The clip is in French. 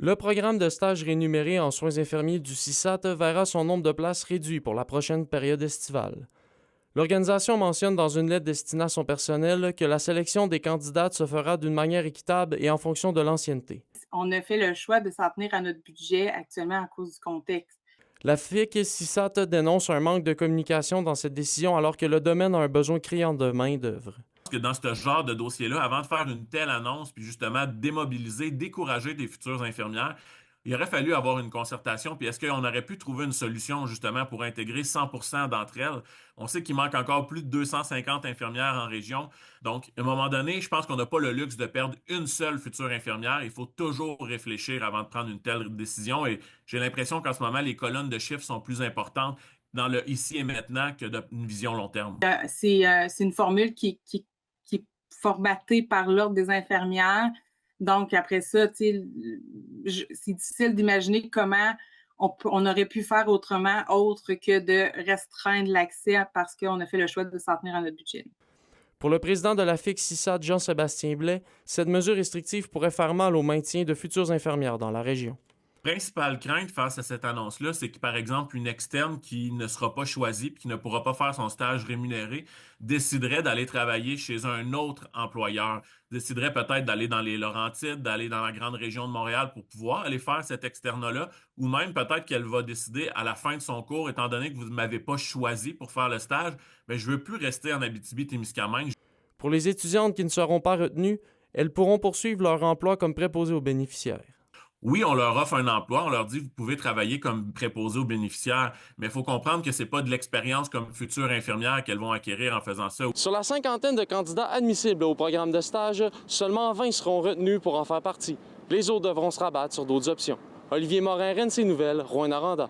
Le programme de stage rémunéré en soins infirmiers du CISAT verra son nombre de places réduit pour la prochaine période estivale. L'organisation mentionne dans une lettre destinée à son personnel que la sélection des candidates se fera d'une manière équitable et en fonction de l'ancienneté. On a fait le choix de s'en tenir à notre budget actuellement à cause du contexte. La FIC CISAT dénonce un manque de communication dans cette décision alors que le domaine a un besoin criant de main-d'œuvre. Que dans ce genre de dossier-là, avant de faire une telle annonce, puis justement démobiliser, décourager des futures infirmières, il aurait fallu avoir une concertation. Puis est-ce qu'on aurait pu trouver une solution justement pour intégrer 100% d'entre elles? On sait qu'il manque encore plus de 250 infirmières en région. Donc, à un moment donné, je pense qu'on n'a pas le luxe de perdre une seule future infirmière. Il faut toujours réfléchir avant de prendre une telle décision. Et j'ai l'impression qu'en ce moment, les colonnes de chiffres sont plus importantes dans le ici et maintenant que d'une vision long terme. C'est une formule qui est formatée par l'Ordre des infirmières. Donc, après ça, c'est difficile d'imaginer comment on aurait pu faire autrement, autre que de restreindre l'accès parce qu'on a fait le choix de s'en tenir à notre budget. Pour le président de la FIC CISAT, Jean-Sébastien Blais, cette mesure restrictive pourrait faire mal au maintien de futures infirmières dans la région. Principale crainte face à cette annonce-là, c'est que, par exemple, une externe qui ne sera pas choisie et qui ne pourra pas faire son stage rémunéré déciderait d'aller travailler chez un autre employeur, déciderait peut-être d'aller dans les Laurentides, d'aller dans la grande région de Montréal pour pouvoir aller faire cet externe-là, ou même peut-être qu'elle va décider à la fin de son cours, étant donné que vous ne m'avez pas choisi pour faire le stage, mais je veux plus rester en Abitibi-Témiscamingue. Pour les étudiantes qui ne seront pas retenues, elles pourront poursuivre leur emploi comme préposées aux bénéficiaires. Oui, on leur offre un emploi, on leur dit vous pouvez travailler comme préposé aux bénéficiaires, mais il faut comprendre que c'est pas de l'expérience comme future infirmière qu'elles vont acquérir en faisant ça. Sur la cinquantaine de candidats admissibles au programme de stage, seulement 20 seront retenus pour en faire partie. Les autres devront se rabattre sur d'autres options. Olivier Morin, RNC Nouvelles, Rouyn-Noranda.